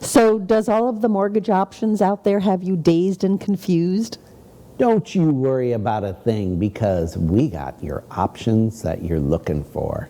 So does all of the mortgage options out there have you dazed and confused? Don't you worry about a thing, because we got your options that you're looking for.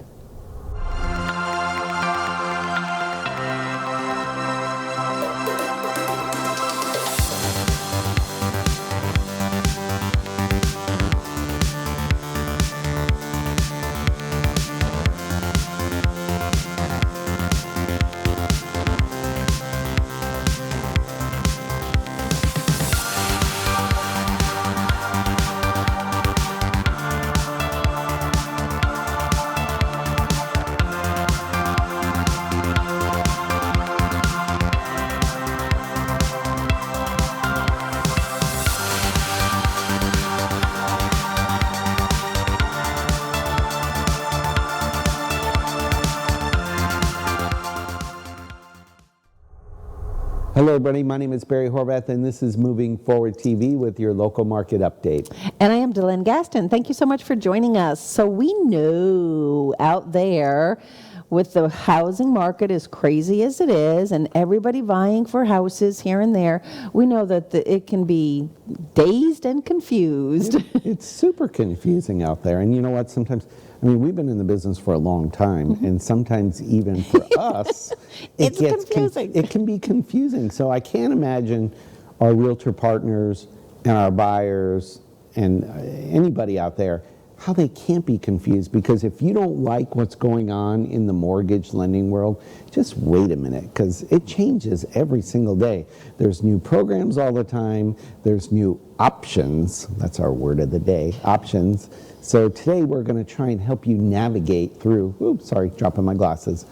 Hello, everybody. My name is Barry Horvath, and this is Moving Forward TV with your local market update. And I am DeLynn Gaston. Thank you so much for joining us. So we know out there with the housing market as crazy as it is and everybody vying for houses here and there, we know that it can be dazed and confused. It's super confusing out there. And you know what? Sometimes, I mean, we've been in the business for a long time, and sometimes even for us, it's confusing. It can be confusing. So I can't imagine our realtor partners and our buyers and anybody out there how they can't be confused, because if you don't like what's going on in the mortgage lending world, just wait a minute, because it changes every single day. There's new programs all the time. There's new options. That's our word of the day, options. So today we're going to try and help you navigate through, oops, sorry, dropping my glasses.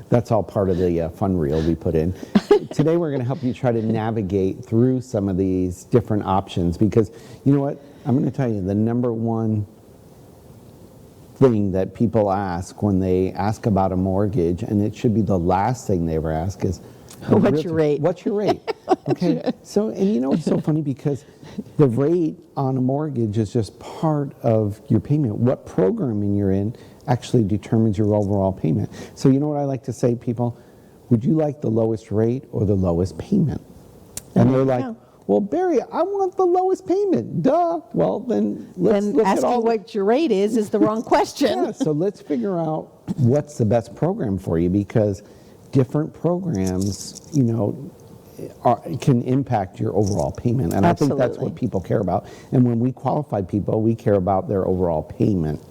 That's all part of the fun reel we put in. Today we're going to help you try to navigate through some of these different options, because you know what? I'm going to tell you the number one thing that people ask when they ask about a mortgage, and it should be the last thing they ever ask, is, what's your rate? What's your rate? Okay. So, and you know, it's so funny because the rate on a mortgage is just part of your payment. What programming you're in actually determines your overall payment. So you know what I like to say, people? Would you like the lowest rate or the lowest payment? And they're like, well, Barry, I want the lowest payment. Duh. Well, then let's look at asking what your rate is the wrong question. Yeah, so let's figure out what's the best program for you, because different programs, you know, can impact your overall payment. And Absolutely. I think that's what people care about. And when we qualify people, we care about their overall payment.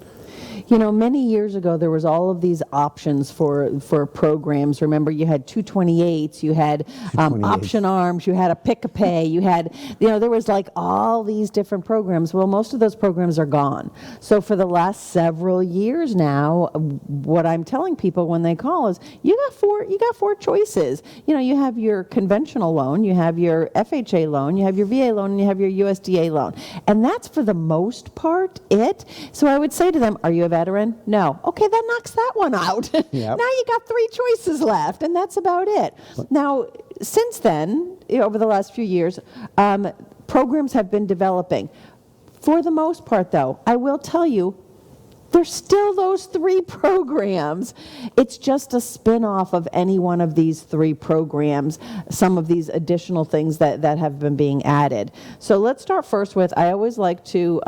You know, many years ago, there was all of these options for programs. Remember, you had 228s, you had option arms, you had a pick-a-pay, you had, you know, there was like all these different programs. Well, most of those programs are gone. So for the last several years now, what I'm telling people when they call is, you got four choices. You know, you have your conventional loan, you have your FHA loan, you have your VA loan, and you have your USDA loan. And that's for the most part it. So I would say to them, are you a veteran? No. Okay, that knocks that one out. Yep. Now you got three choices left, and that's about it. Now, since then, over the last few years, programs have been developing. For the most part, though, I will tell you, there's still those three programs. It's just a spin-off of any one of these three programs, some of these additional things that have been being added. So let's start first with, I always like to...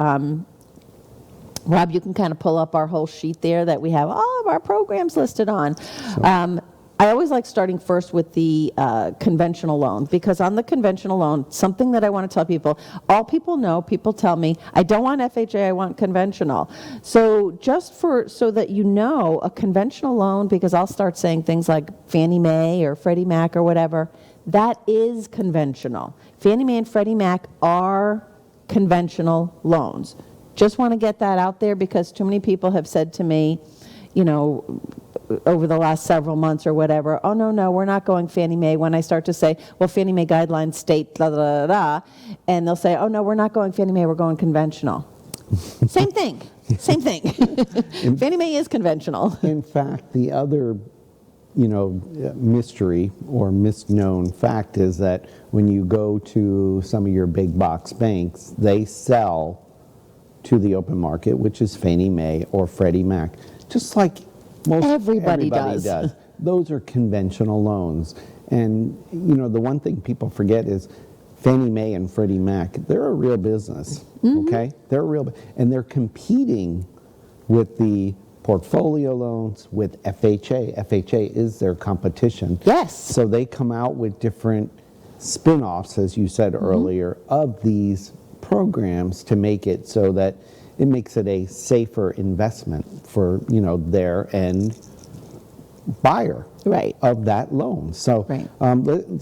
Rob, you can kind of pull up our whole sheet there that we have all of our programs listed on. Sure. I always like starting first with the conventional loan, because on the conventional loan, something that I want to tell people, all people know, people tell me, I don't want FHA, I want conventional. So just so that you know, a conventional loan, because I'll start saying things like Fannie Mae or Freddie Mac or whatever, that is conventional. Fannie Mae and Freddie Mac are conventional loans. Just want to get that out there, because too many people have said to me, you know, over the last several months or whatever, oh, no, we're not going Fannie Mae. When I start to say, well, Fannie Mae guidelines state da, da, da, da, and they'll say, oh, no, we're not going Fannie Mae, we're going conventional. Same thing. Fannie Mae is conventional. In fact, the other, you know, mystery or misknown fact is that when you go to some of your big box banks, they sell to the open market, which is Fannie Mae or Freddie Mac, just like most everybody does. Those are conventional loans. And, the one thing people forget is Fannie Mae and Freddie Mac, they're a real business, okay? They're and they're competing with the portfolio loans, with FHA. FHA is their competition. Yes. So they come out with different spin-offs, as you said earlier, of these programs to make it so that it makes it a safer investment for, their end buyer of that loan. So,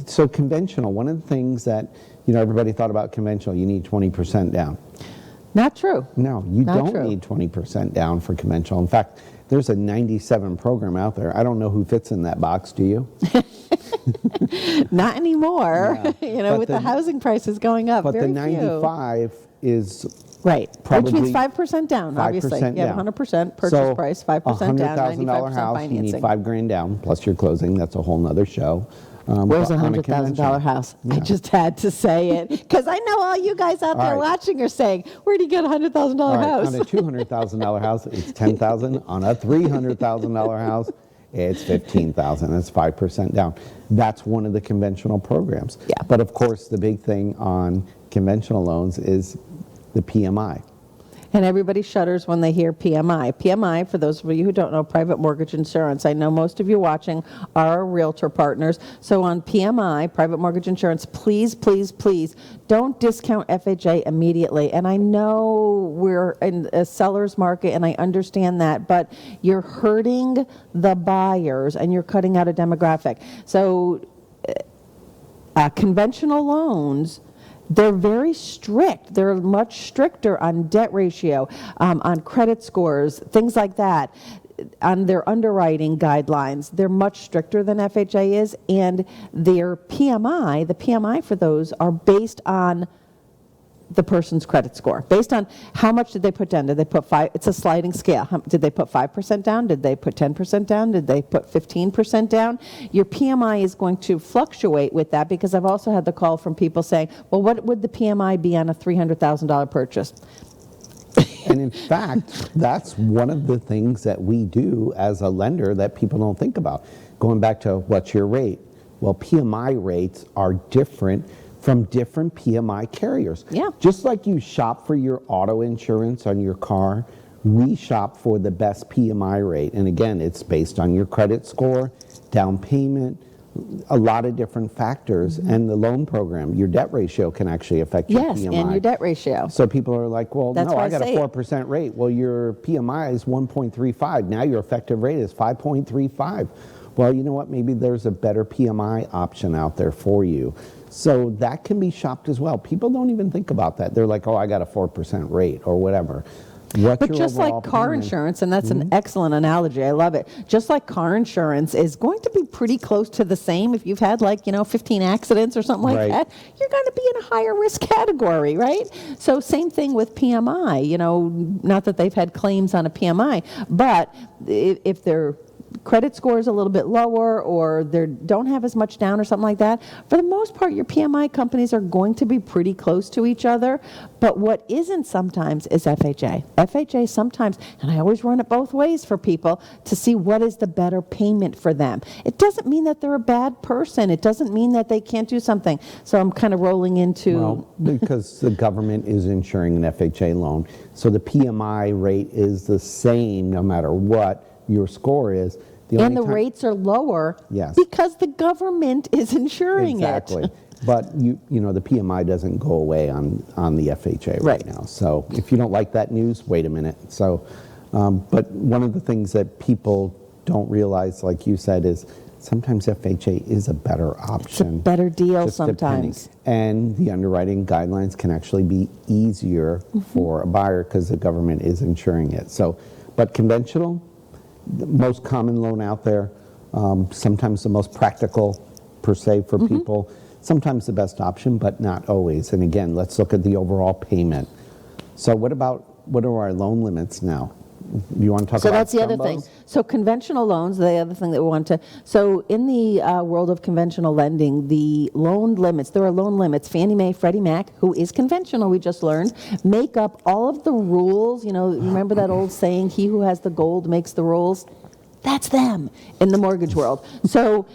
so conventional, one of the things that, everybody thought about conventional, you need 20% down. Not true. No, you don't need 20% down for conventional. In fact, there's a 97 program out there. I don't know who fits in that box, do you? Not anymore, Yeah. with the housing prices going up. But Very the 95 is which means probably 5% down, obviously. 5% You have down. 100% purchase price, 5% down, $100,000 95% house, financing. you need $5,000 down, plus your closing. That's a whole nother show. Where's a but on $100,000 conventional- house? Yeah. I just had to say it because I know all you guys out there right. watching are saying, "Where do you get a $100,000 All right, house?" on a $200,000 house, it's $10,000. On a $300,000 house, it's $15,000. That's 5% down. That's one of the conventional programs. Yeah. But of course, the big thing on conventional loans is the PMI. And everybody shudders when they hear PMI. PMI, for those of you who don't know, private mortgage insurance. I know most of you watching are realtor partners. So on PMI, private mortgage insurance, please, please, please don't discount FHA immediately. And I know we're in a seller's market and I understand that, but you're hurting the buyers and you're cutting out a demographic. So conventional loans, they're very strict. They're much stricter on debt ratio, on credit scores, things like that, on their underwriting guidelines. They're much stricter than FHA is, and their PMI, the PMI for those are based on the person's credit score, based on how much did they put down. Did they put 5? It's a sliding scale. Did they put 5% down? Did they put 10% down? Did they put 15% down? Your PMI is going to fluctuate with that, because I've also had the call from people saying, well, what would the PMI be on a $300,000 purchase? And in fact, that's one of the things that we do as a lender that people don't think about. Going back to what's your rate? Well, PMI rates are different from different PMI carriers. Yeah. Just like you shop for your auto insurance on your car, we shop for the best PMI rate. And again, it's based on your credit score, down payment, a lot of different factors, and the loan program. Your debt ratio can actually affect your PMI. Yes, and your debt ratio. So people are like, well, That's no, why I got a say it. 4% rate. Well, your PMI is 1.35. Now your effective rate is 5.35. Well, you know what? Maybe there's a better PMI option out there for you. So that can be shopped as well. People don't even think about that. They're like, oh, I got a 4% rate or whatever. But just like car insurance, and that's an excellent analogy, I love it. Just like car insurance is going to be pretty close to the same. If you've had 15 accidents or something like that, you're going to be in a higher risk category, right? So same thing with PMI, not that they've had claims on a PMI, but if they're credit score is a little bit lower, or they don't have as much down or something like that, for the most part, your PMI companies are going to be pretty close to each other. But what isn't sometimes is FHA. FHA sometimes, and I always run it both ways for people to see what is the better payment for them. It doesn't mean that they're a bad person. It doesn't mean that they can't do something. So I'm kind of rolling into... Well, because the government is insuring an FHA loan, so the PMI rate is the same no matter what your score is. And the rates are lower because the government is insuring it. But the PMI doesn't go away on the FHA right now. So if you don't like that news, wait a minute. So, but one of the things that people don't realize, like you said, is sometimes FHA is a better option. It's a better deal sometimes. And the underwriting guidelines can actually be easier for a buyer because the government is insuring it. So, but conventional, the most common loan out there, sometimes the most practical per se for people, sometimes the best option, but not always. And again, let's look at the overall payment. So what are our loan limits now? You want to talk about So that's the other thing. So conventional loans, the other thing that we want to, so in the world of conventional lending, the loan limits, there are loan limits. Fannie Mae, Freddie Mac, who is conventional, we just learned, make up all of the rules. Remember that old saying, he who has the gold makes the rules? That's them in the mortgage world. So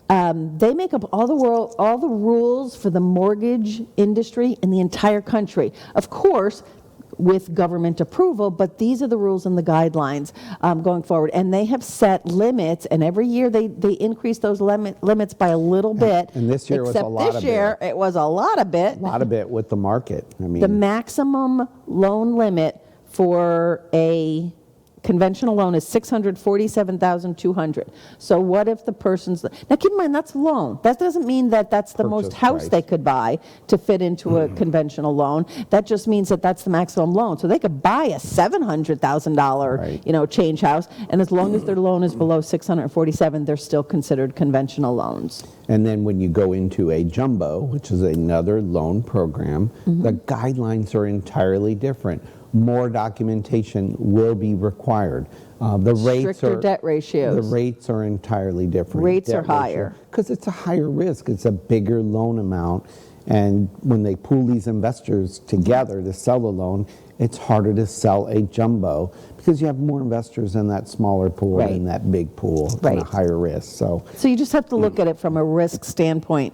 They make up all the rules for the mortgage industry in the entire country. Of course, with government approval, but these are the rules and the guidelines going forward. And they have set limits, and every year they increase those limits by a little bit. And this year was a lot of this year, it was a lot of bit. A lot of it with the market. I mean, The maximum loan limit for a conventional loan is $647,200. So what if the person's, now keep in mind that's a loan. That doesn't mean that that's the most Purchase house price. they could buy to fit into a conventional loan. That just means that that's the maximum loan. So they could buy a $700,000, Right. change house, and as long as their loan is below 647, they're still considered conventional loans. and then when you go into a jumbo, which is another loan program, the guidelines are entirely different. More documentation will be required. The rates Stricter are debt ratios. The rates are entirely different. Rates are higher. Because it's a higher risk. It's a bigger loan amount. And when they pool these investors together to sell a loan, it's harder to sell a jumbo because you have more investors in that smaller pool Right. than that big pool and Right. a higher risk. So So you just have to look at it from a risk standpoint,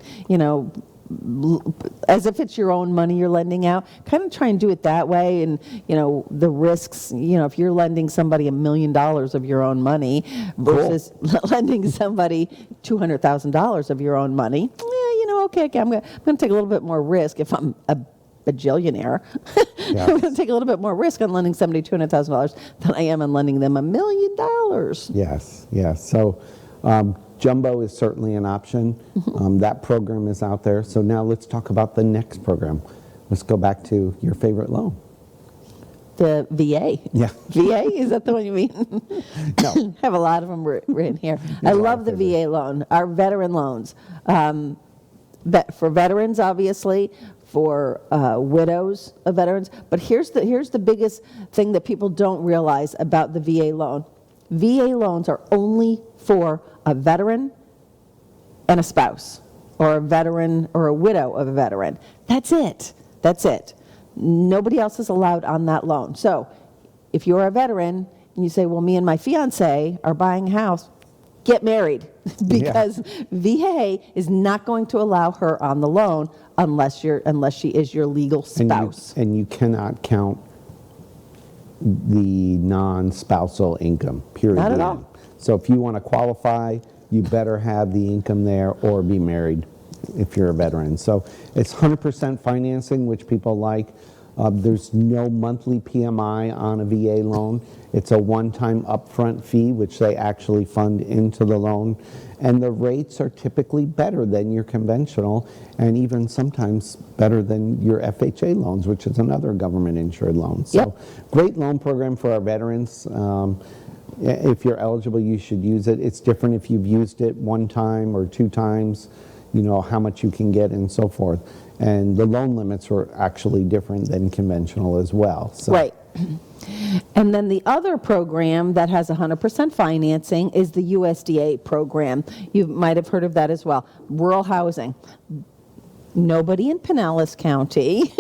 as if it's your own money you're lending out. Kind of try and do it that way. And, the risks, if you're lending somebody $1 million of your own money versus lending somebody $200,000 of your own money, okay, I'm going to take a little bit more risk if I'm a bajillionaire. Yes. I'm going to take a little bit more risk on lending somebody $200,000 than I am on lending them $1 million. yes. So jumbo is certainly an option. That program is out there. So now let's talk about the next program. Let's go back to your favorite loan. The VA. Yeah. VA, is that the one you mean? No. I have a lot of them written here. I love the VA loan, our veteran loans. For veterans, obviously, for widows of veterans. But here's the biggest thing that people don't realize about the VA loan. VA loans are only for a veteran and a spouse, or a veteran or a widow of a veteran. That's it. Nobody else is allowed on that loan. So if you're a veteran and you say, well, me and my fiance are buying a house, get married, because VA is not going to allow her on the loan unless she is your legal spouse. And you cannot count the non-spousal income, period. Not at all. So if you want to qualify, you better have the income there or be married if you're a veteran. So it's 100% financing, which people like. There's no monthly PMI on a VA loan. It's a one-time upfront fee, which they actually fund into the loan. And the rates are typically better than your conventional, and even sometimes better than your FHA loans, which is another government-insured loan. So great loan program for our veterans. If you're eligible, you should use it. It's different if you've used it one time or two times, how much you can get and so forth. And the loan limits are actually different than conventional as well. So. Right. And then the other program that has 100% financing is the USDA program. You might have heard of that as well. Rural housing. Nobody in Pinellas County.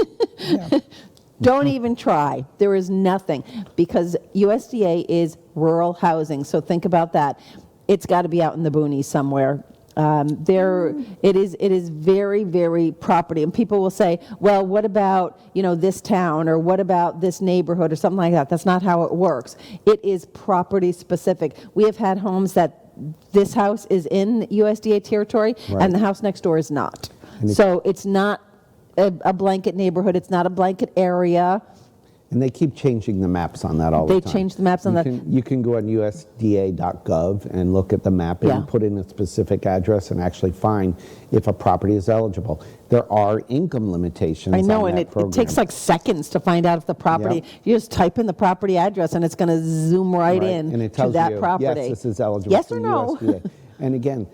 Don't even try. There is nothing, because USDA is rural housing. So think about that. It's got to be out in the boonies somewhere. It is very, very property. And people will say, well, what about, this town, or what about this neighborhood, or something like that. That's not how it works. It is property specific. We have had homes that this house is in USDA territory, and the house next door is not. So it's not a blanket neighborhood. It's not a blanket area. And they keep changing the maps on that all the time. They change the maps on that. You can go on USDA.gov and look at the map and put in a specific address and actually find if a property is eligible. There are income limitations. I know, on and that it takes like seconds to find out if the property, you just type in the property address and it's going to zoom right in and it to tells that you, property. yes, this is eligible Yes for or no? USDA. And again,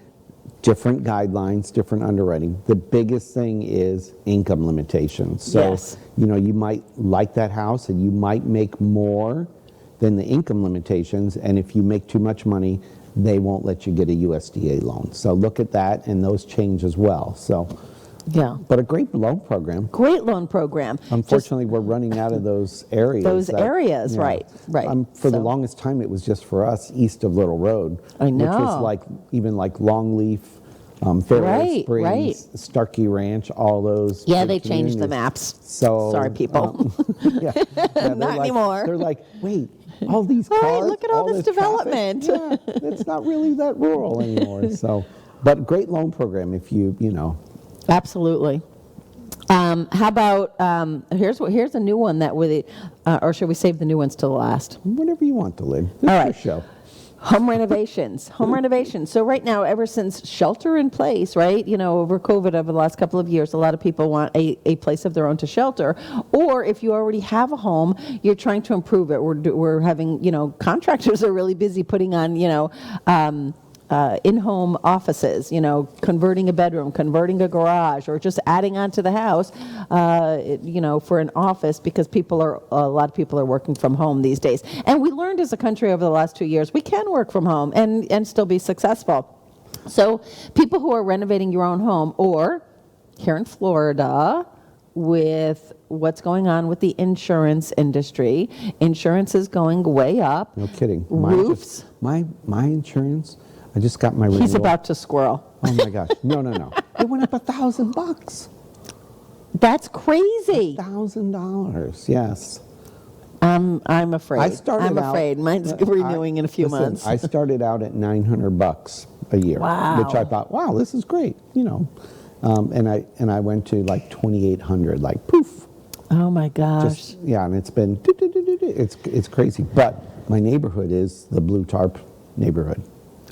different guidelines, different underwriting. The biggest thing is income limitations. So, you might like that house and you might make more than the income limitations. And if you make too much money, they won't let you get a USDA loan. So look at that, and those change as well. So, but a great loan program. Great loan program. Unfortunately, we're running out of those areas. Right. For the longest time, it was just for us east of Little Road. I know. Which was even like Longleaf, Fairway Right, right. Springs, Starkey Ranch, all those. Yeah, big they changed the communities. maps. So Sorry, people. yeah, they're Not like, anymore. They're like, wait, all these All cars, right, look at all this traffic? development. Yeah, it's not really that rural anymore. So, but great loan program if you know. Absolutely. How about here's a new one that or should we save the new ones till the last? Whatever you want, DeLynn. This All is your right. show. Home renovations. Home renovations. So right now, ever since shelter in place, right, over COVID over the last couple of years, a lot of people want a place of their own to shelter. Or if you already have a home, you're trying to improve it. We're having, contractors are really busy putting on, in-home offices, converting a bedroom, converting a garage, or just adding onto the house, for an office, because a lot of people are working from home these days. And we learned as a country over the last 2 years, we can work from home and still be successful. So people who are renovating your own home, or here in Florida, with what's going on with the insurance industry, insurance is going way up. No kidding. Roofs. My insurance. I just got my renewal. He's about to squirrel. Oh my gosh! No. It went up $1,000. That's crazy. $1,000. Yes. I'm afraid. I'm afraid. Mine's renewing in a few months. I started out at $900 a year, Wow. which I thought, wow, this is great, and I went to like $2,800, like poof. Oh my gosh. And it's been it's crazy. But my neighborhood is the blue tarp neighborhood.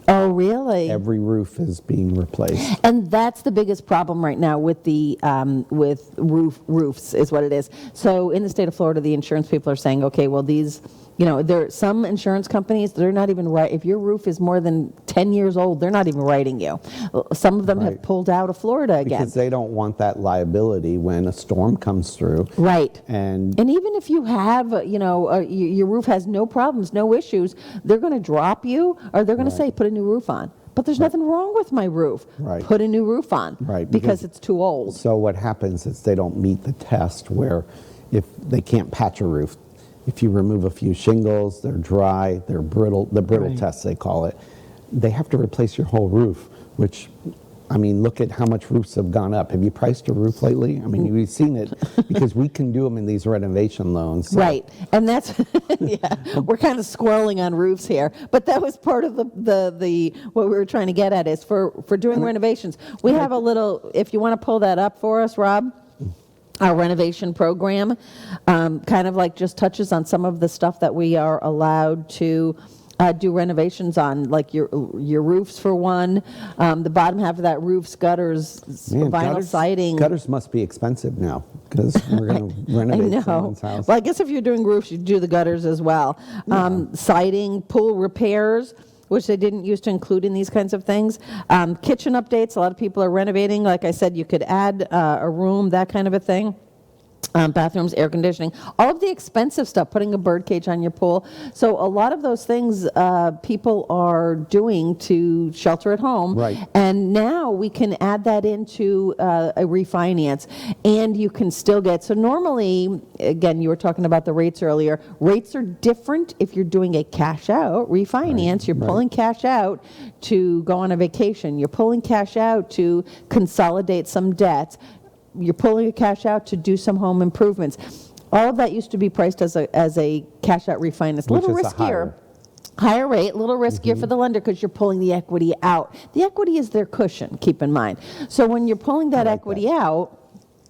Oh, really? Every roof is being replaced. And that's the biggest problem right now with the roofs is what it is. So in the state of Florida, the insurance people are saying, okay, well, these, there are some insurance companies, they're not even right. If your roof is more than 10 years old, they're not even writing you. Some of them have pulled out of Florida again. Because they don't want that liability when a storm comes through. Right. And even if you have, your roof has no problems, no issues, they're going to drop you, or they're going to say, put a new roof on. But there's nothing wrong with my roof. Right. Put a new roof on. Right. Because it's too old. So what happens is they don't meet the test where if they can't patch a roof. If you remove a few shingles, they're dry, they're brittle, the brittle test they call it, they have to replace your whole roof, which, look at how much roofs have gone up. Have you priced a roof lately? We've seen it because we can do them in these renovation loans. So. Right. And that's, we're kind of squirreling on roofs here. But that was part of the what we were trying to get at is for doing renovations. We have a little, if you want to pull that up for us, Rob. Our renovation program kind of like just touches on some of the stuff that we are allowed to do renovations on, like your roofs for one, the bottom half of that roof's gutters, vinyl siding. Gutters must be expensive now because we're going to renovate someone's house. Well, I guess if you're doing roofs, you do the gutters as well. Siding, pool repairs, which they didn't used to include in these kinds of things. Kitchen updates, a lot of people are renovating. Like I said, you could add a room, that kind of a thing. Bathrooms, air conditioning, all of the expensive stuff, putting a bird cage on your pool. So a lot of those things people are doing to shelter at home. Right. And now we can add that into a refinance, and you can still get, so normally, again, you were talking about the rates earlier, rates are different if you're doing a cash out refinance. You're pulling cash out to go on a vacation. You're pulling cash out to consolidate some debts. You're pulling your cash out to do some home improvements. All of that used to be priced as a cash out refinance. A little riskier. Higher rate, a little riskier for the lender because you're pulling the equity out. The equity is their cushion, keep in mind. So when you're pulling that equity out,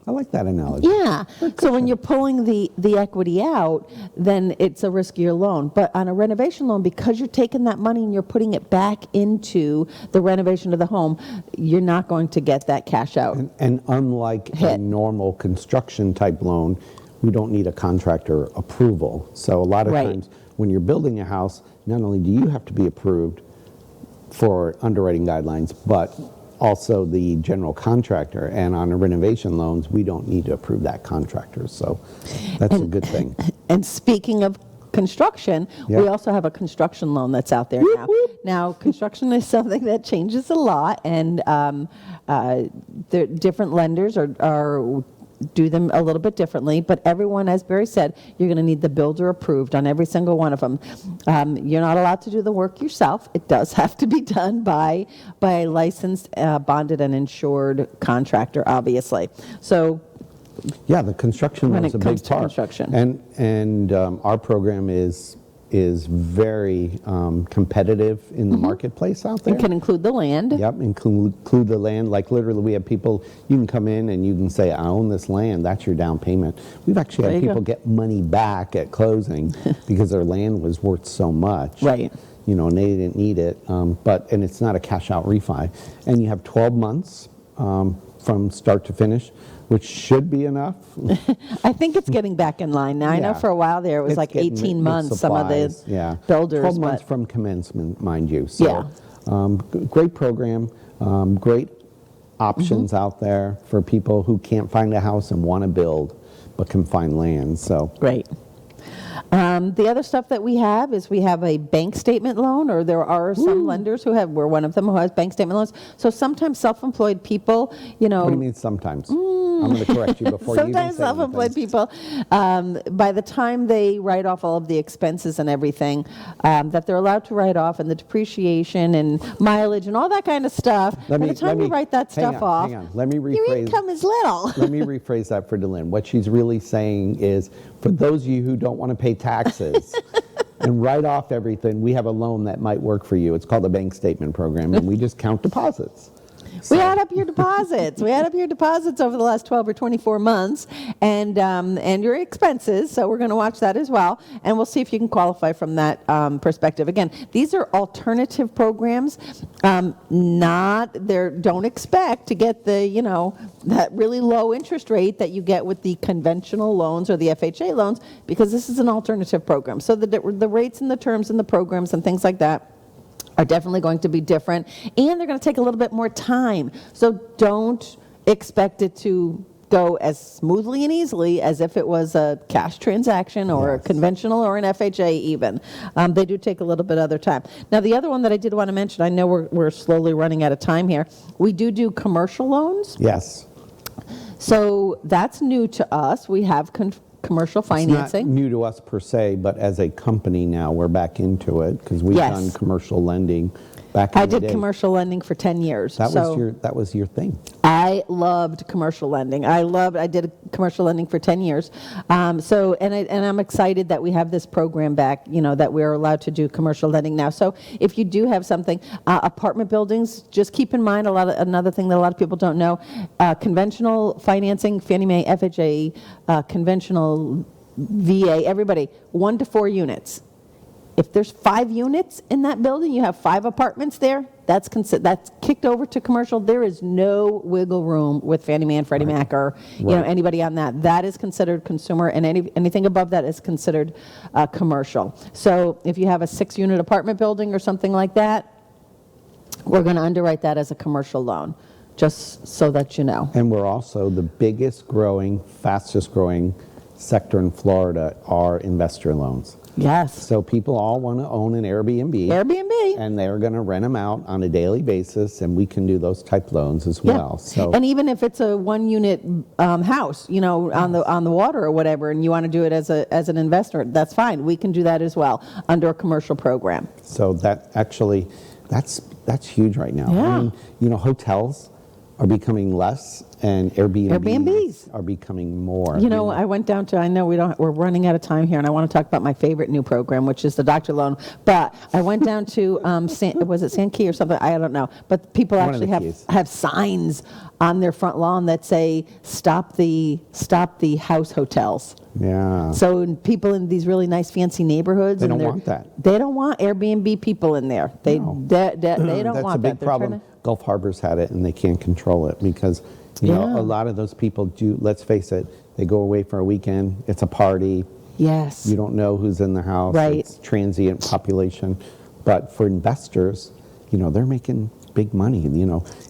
I like that analogy. yeah. So when you're pulling the equity out, then it's a riskier loan. But on a renovation loan, because you're taking that money and you're putting it back into the renovation of the home, you're not going to get that cash out. And unlike a normal construction type loan, we don't need a contractor approval. So a lot of times when you're building a house, not only do you have to be approved for underwriting guidelines, but also the general contractor. And on the renovation loans, we don't need to approve that contractor. So that's a good thing. And speaking of construction, we also have a construction loan that's out there now. Now, construction is something that changes a lot, and different lenders are do them a little bit differently, but everyone, as Barry said, you're going to need the builder approved on every single one of them. You're not allowed to do the work yourself. It does have to be done by a licensed, bonded, and insured contractor, obviously. So yeah, the construction when loan is it a comes big to part. construction. And our program is very competitive in the marketplace out there. It can include the land. Yep, include the land. Like literally, we have people, you can come in and you can say, I own this land, that's your down payment. We've actually There had you people go. get money back at closing because their land was worth so much. Right. You know, and they didn't need it. And it's not a cash out refi. And you have 12 months from start to finish, which should be enough. I think it's getting back in line now. I know Yeah. for a while there it was It's like getting 18 with months, some of the supplies, builders. 12 months but from commencement, mind you. So, Yeah. great program, great options out there for people who can't find a house and want to build, but can find land. So Great. The other stuff that we have is we have a bank statement loan, or there are some lenders who have, we're one of them who has bank statement loans. So sometimes self-employed people, you know. what do you mean sometimes? I'm going to correct you before you even Sometimes say self-employed anything. people, by the time they write off all of the expenses and everything, that they're allowed to write off, and the depreciation and mileage and all that kind of stuff, by the time you write that hang stuff on, off, hang on. Let me your rephrase. income is little. Let me rephrase that for DeLynn. What she's really saying is, for those of you who don't want to pay taxes and write off everything, we have a loan that might work for you. It's called a bank statement program, and we just count deposits. We add up your deposits. We add up your deposits over the last 12 or 24 months, and your expenses. So we're going to watch that as well, and we'll see if you can qualify from that perspective. Again, these are alternative programs. Don't expect to get that really low interest rate that you get with the conventional loans or the FHA loans, because this is an alternative program. So the rates and the terms and the programs and things like that are definitely going to be different, and they're going to take a little bit more time. So don't expect it to go as smoothly and easily as if it was a cash transaction or a conventional or an FHA even. They do take a little bit other time. Now, the other one that I did want to mention, I know we're slowly running out of time here. We do commercial loans. Yes. So that's new to us. We have commercial financing. It's not new to us per se, but as a company now, we're back into it because we've done commercial lending back in I the did day. commercial lending for 10 years. That was your thing. I loved commercial lending. I did commercial lending for 10 years. And I'm excited that we have this program back, that we're allowed to do commercial lending now. So if you do have something, apartment buildings, just keep in mind another thing that a lot of people don't know, conventional financing, Fannie Mae, FHA, conventional VA, everybody, 1 to 4 units. If there's 5 units in that building, you have 5 apartments there, that's kicked over to commercial. There is no wiggle room with Fannie Mae and Freddie Mac or anybody on that. That is considered consumer, and anything above that is considered commercial. So if you have a 6-unit apartment building or something like that, we're going to underwrite that as a commercial loan, just so that you know. And we're also the biggest growing, fastest growing sector in Florida are investor loans. Yes. So people all want to own an Airbnb. And they're going to rent them out on a daily basis, and we can do those type loans as well. So, and even if it's a 1-unit house, on the water or whatever, and you want to do it as an investor, that's fine. We can do that as well under a commercial program. So that's huge right now. Yeah. I mean, hotels are becoming less, and Airbnbs are becoming more. I went down to, I know we're running out of time here, and I want to talk about my favorite new program, which is the doctor loan. But I went down to, was it San Key or something? I don't know. But people actually have signs on their front lawn that say, stop the house hotels. Yeah. So people in these really nice fancy neighborhoods, they don't want that. They don't want Airbnb people in there. They don't want that. That's a big problem. Gulf Harbor's had it, and they can't control it because a lot of those people do. Let's face it, they go away for a weekend. It's a party. Yes. You don't know who's in the house. Right. It's transient population. But for investors, they're making big money.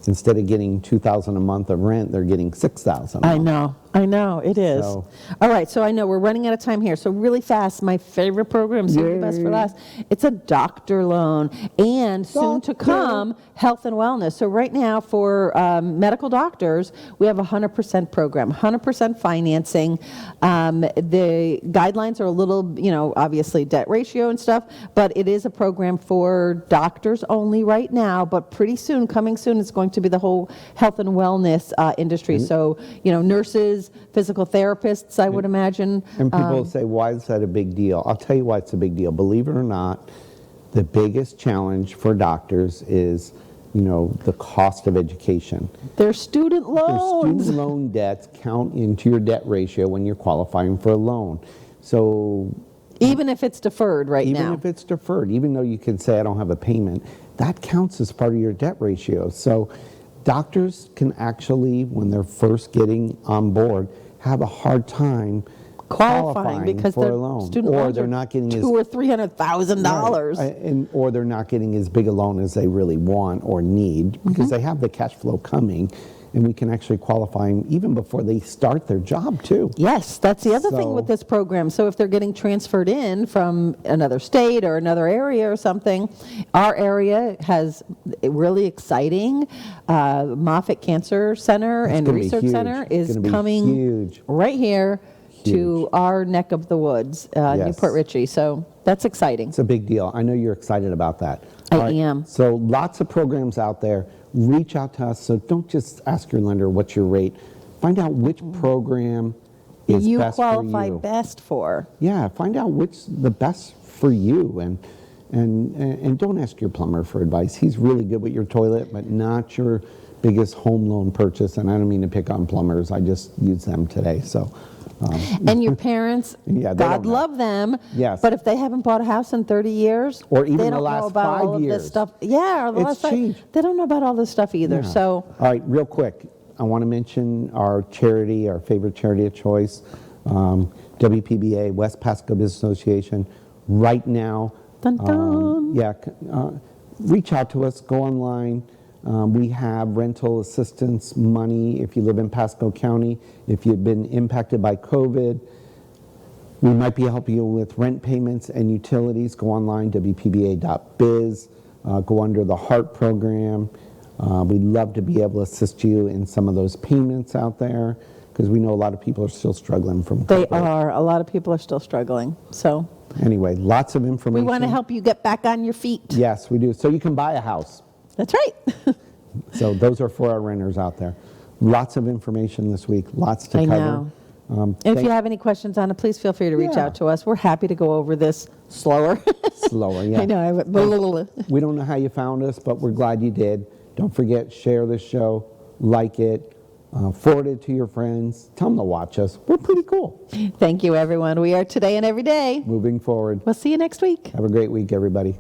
Instead of getting $2,000 a month of rent, they're getting $6,000. I know. I know, it is. So- All right, so I know we're running out of time here. So really fast, my favorite program, save the best for Yay. last. It's a doctor loan, and soon to Doctor. come, health and wellness. So right now for medical doctors, we have a 100% program, 100% financing. The guidelines are a little, obviously debt ratio and stuff, but it is a program for doctors only right now, but pretty soon, coming soon, it's going to be the whole health and wellness industry. So, nurses, physical therapists, I would imagine. And people say, why is that a big deal? I'll tell you why it's a big deal. Believe it or not, the biggest challenge for doctors is, the cost of education. Their student Their loans. student loan debts count into your debt ratio when you're qualifying for a loan. So Even if it's deferred right now. even if it's deferred, even though you can say, I don't have a payment, that counts as part of your debt ratio. So doctors can actually, when they're first getting on board, have a hard time Qualifying because for their a loan, student or loans they're are not getting as $200,000 or $300,000. or they're not getting as big a loan as they really want or need because they have the cash flow coming, and we can actually qualify them even before they start their job too. Yes, that's the other thing with So- this program. So if they're getting transferred in from another state or another area or something, our area has really exciting Moffitt Cancer Center and gonna be Research huge. Center It's is gonna be coming huge. right here to Huge. our neck of the woods, Yes. Newport Richey. So that's exciting. It's a big deal. I know you're excited about that. I All right, am. So lots of programs out there. Reach out to us. So don't just ask your lender what's your rate. Find out which program is You best qualify for you. best for. Yeah, find out which the best for you, and don't ask your plumber for advice. He's really good with your toilet, but not your biggest home loan purchase. And I don't mean to pick on plumbers. I just use them today. So. And your parents, Yeah, they God don't know. love them. Yes. But if they haven't bought a house in 30 years, Or even they the don't know last about 5 all of this years. stuff. Yeah, or the It's last 5 changed. They don't know about all this stuff either. Yeah. So All right, real quick, I want to mention our charity, our favorite charity of choice, WPBA, West Pasco Business Association. Right now, Dun, dun. reach out to us, go online. We have rental assistance money if you live in Pasco County. If you've been impacted by COVID, we might be helping you with rent payments and utilities. Go online, WPBA.biz. Go under the HEART program. We'd love to be able to assist you in some of those payments out there because we know a lot of people are still struggling from they COVID. are. A lot of people are still struggling. So Anyway, lots of we information. want to help you get back on your feet. Yes, we do. So you can buy a house. That's right. So those are for our renters out there. Lots of information this week. Lots to I cover. know. And if you have any questions on it, please feel free to reach Yeah. out to us. We're happy to go over this slower. Slower, yeah. I know. We don't know how you found us, but we're glad you did. Don't forget, share this show, like it, forward it to your friends. Tell them to watch us. We're pretty cool. Thank you, everyone. We are today and every day. Moving forward. We'll see you next week. Have a great week, everybody.